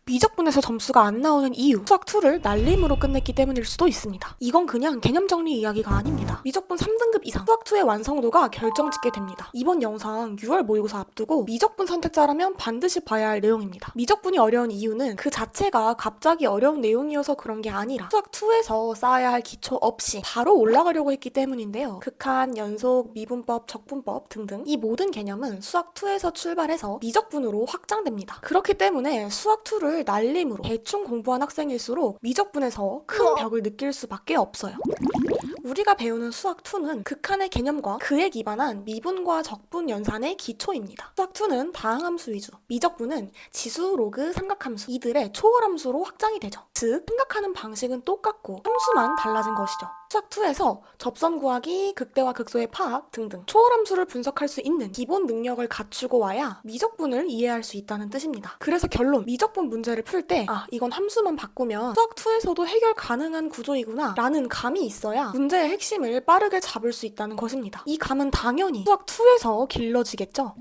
미적분에서 점수가 안 나오는 이유, 수학2를 날림으로 끝냈기 때문일 수도 있습니다. 이건 그냥 개념 정리 이야기가 아닙니다. 미적분 3등급 이상, 수학2의 완성도가 결정짓게 됩니다. 이번 영상 6월 모의고사 앞두고 미적분 선택자라면 반드시 봐야 할 내용입니다. 미적분이 어려운 이유는 그 자체가 갑자기 어려운 내용이어서 그런 게 아니라 수학2에서 쌓아야 할 기초 없이 바로 올라가려고 했기 때문인데요. 극한, 연속, 미분법, 적분법 등등 이 모든 개념은 수학2에서 출발해서 미적분으로 확장됩니다. 그렇기 때문에 수학2를 날림으로 대충 공부한 학생일수록 미적분에서 큰 벽을 느낄 수밖에 없어요. 우리가 배우는 수학2는 극한의 개념과 그에 기반한 미분과 적분 연산의 기초입니다. 수학2는 다항함수 위주, 미적분은 지수, 로그, 삼각함수 이들의 초월함수로 확장이 되죠. 즉, 생각하는 방식은 똑같고 함수만 달라진 것이죠. 수학2에서 접선 구하기, 극대와 극소의 파악 등등 초월함수를 분석할 수 있는 기본 능력을 갖추고 와야 미적분을 이해할 수 있다는 뜻입니다. 그래서 결론, 미적분 문제를 풀 때 이건 함수만 바꾸면 수학2에서도 해결 가능한 구조이구나 라는 감이 있어야 문제의 핵심을 빠르게 잡을 수 있다는 것입니다. 이 감은 당연히 수학2에서 길러지겠죠.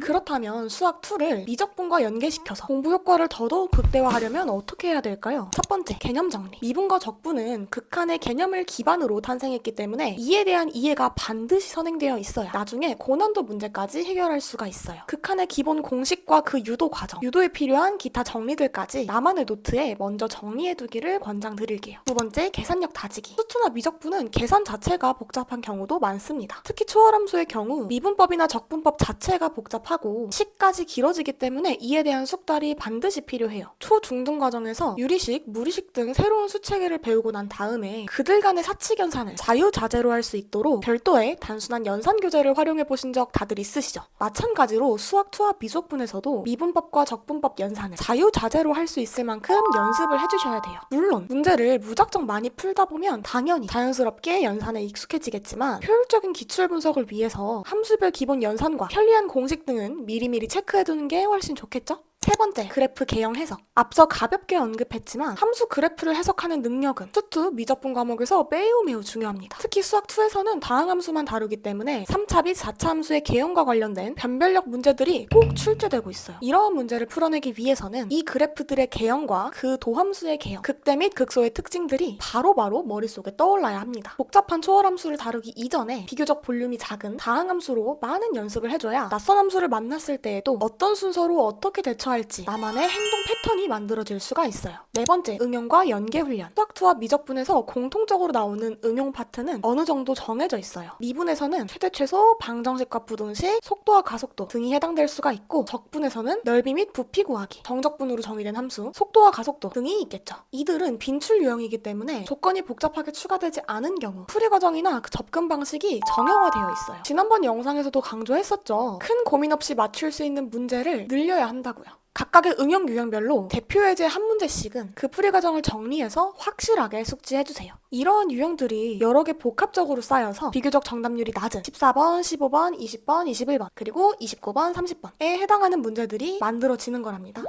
그렇다면 수학2를 미적분과 연계시켜서 공부 효과를 더더욱 극대화하려면 어떻게 해야 될까요? 첫 번째, 개념 정리. 미분과 적분은 극한의 개념을 기반으로 탄생했기 때문에 이에 대한 이해가 반드시 선행되어 있어야 나중에 고난도 문제까지 해결할 수가 있어요. 극한의 기본 공식과 그 유도 과정, 유도에 필요한 기타 정리들까지 나만의 노트에 먼저 정리해두기를 권장드릴게요. 두 번째, 계산력 다지기. 수투나 미적분은 계산 자체가 복잡한 경우도 많습니다. 특히 초월함수의 경우 미분법이나 적분법 자체가 복잡하고 식까지 길어지기 때문에 이에 대한 숙달이 반드시 필요해요. 초중등 과정에서 유리식, 무리식 등 새로운 수체계를 배우고 난 다음에 그들 간의 사칙 연산을 자유자재로 할 수 있도록 별도의 단순한 연산 교재를 활용해 보신 적 다들 있으시죠? 마찬가지로 수학2와 미적분에서도 미분법과 적분법 연산을 자유자재로 할 수 있을 만큼 연습을 해주셔야 돼요. 물론 문제를 무작정 많이 풀다 보면 당연히 자연스럽게 연산에 익숙해지겠지만 효율적인 기출 분석을 위해서 함수별 기본 연산과 편리한 공식 등은 미리미리 체크해두는 게 훨씬 좋겠죠? 세 번째, 그래프 개형 해석. 앞서 가볍게 언급했지만 함수 그래프를 해석하는 능력은 수투, 미적분 과목에서 매우 중요합니다. 특히 수학2에서는 다항함수만 다루기 때문에 3차 및 4차 함수의 개형과 관련된 변별력 문제들이 꼭 출제되고 있어요. 이러한 문제를 풀어내기 위해서는 이 그래프들의 개형과 그 도함수의 개형, 극대 및 극소의 특징들이 바로바로 머릿속에 떠올라야 합니다. 복잡한 초월함수를 다루기 이전에 비교적 볼륨이 작은 다항함수로 많은 연습을 해줘야 낯선 함수를 만났을 때에도 어떤 순서로 어떻게 대처할지 나만의 행동 패턴이 만들어질 수가 있어요. 네 번째, 응용과 연계 훈련. 수학2와 미적분에서 공통적으로 나오는 응용 파트는 어느 정도 정해져 있어요. 미분에서는 최대 최소, 방정식과 부등식, 속도와 가속도 등이 해당될 수가 있고 적분에서는 넓이 및 부피 구하기, 정적분으로 정의된 함수, 속도와 가속도 등이 있겠죠. 이들은 빈출 유형이기 때문에 조건이 복잡하게 추가되지 않은 경우 풀이 과정이나 그 접근 방식이 정형화되어 있어요. 지난번 영상에서도 강조했었죠. 큰 고민 없이 맞출 수 있는 문제를 늘려야 한다고요. 각각의 응용 유형별로 대표 예제 한 문제씩은 그 풀이 과정을 정리해서 확실하게 숙지해주세요. 이러한 유형들이 여러 개 복합적으로 쌓여서 비교적 정답률이 낮은 14번, 15번, 20번, 21번, 그리고 29번, 30번에 해당하는 문제들이 만들어지는 거랍니다.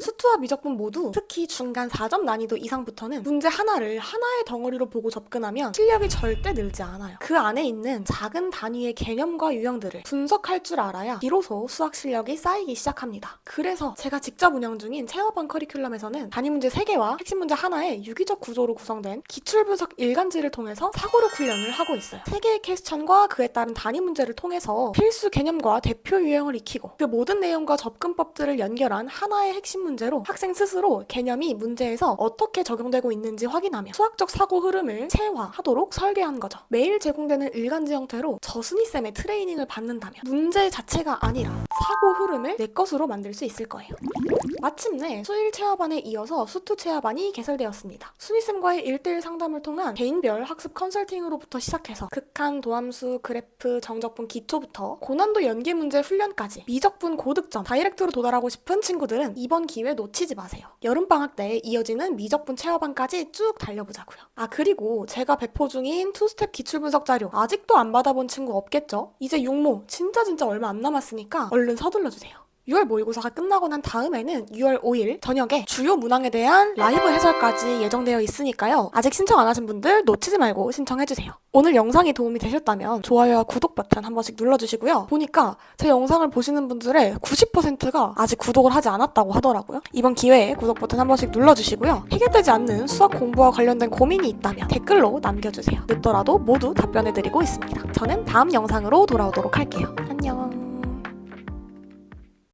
수투와 미적분 모두 특히 중간 4점 난이도 이상부터는 문제 하나를 하나의 덩어리로 보고 접근하면 실력이 절대 늘지 않아요. 그 안에 있는 작은 단위의 개념과 유형들을 분석할 줄 알아야 비로소 수학 실력이 쌓이기 시작합니다. 그래서 제가 직접 운영 중인 체험반 커리큘럼에서는 단위 문제 3개와 핵심 문제 하나의 유기적 구조로 구성된 기출 분석 일간지를 통해서 사고력 훈련을 하고 있어요. 3개의 퀘스천과 그에 따른 단위 문제를 통해서 필수 개념과 대표 유형을 익히고 그 모든 내용과 접근법들을 연결한 하나의 핵심 문제로 학생 스스로 개념이 문제에서 어떻게 적용되고 있는지 확인하며 수학적 사고 흐름을 체화하도록 설계한 거죠. 매일 제공되는 일간지 형태로 저순이쌤의 트레이닝을 받는다면 문제 자체가 아니라 사고 흐름을 내 것으로 만들 수 있을 거예요. 마침내 수일 체화반에 이어서 수투 체화반이 개설되었습니다. 순이쌤과의 1대1 상담을 통한 개인별 학습 컨설팅으로부터 시작해서 극한, 도함수, 그래프, 정적분 기초부터 고난도 연계 문제 훈련까지 미적분 고득점 다이렉트로 도달하고 싶은 친구들은 이번 기회 놓치지 마세요. 여름방학 때 이어지는 미적분 체화반까지 쭉 달려보자고요. 그리고 제가 배포 중인 투스텝 기출분석 자료 아직도 안 받아본 친구 없겠죠? 이제 육모 진짜 얼마 안 남았으니까 얼른 서둘러주세요. 6월 모의고사가 끝나고 난 다음에는 6월 5일 저녁에 주요 문항에 대한 라이브 해설까지 예정되어 있으니까요. 아직 신청 안 하신 분들 놓치지 말고 신청해주세요. 오늘 영상이 도움이 되셨다면 좋아요와 구독 버튼 한 번씩 눌러주시고요. 보니까 제 영상을 보시는 분들의 90%가 아직 구독을 하지 않았다고 하더라고요. 이번 기회에 구독 버튼 한 번씩 눌러주시고요. 해결되지 않는 수학 공부와 관련된 고민이 있다면 댓글로 남겨주세요. 늦더라도 모두 답변해드리고 있습니다. 저는 다음 영상으로 돌아오도록 할게요.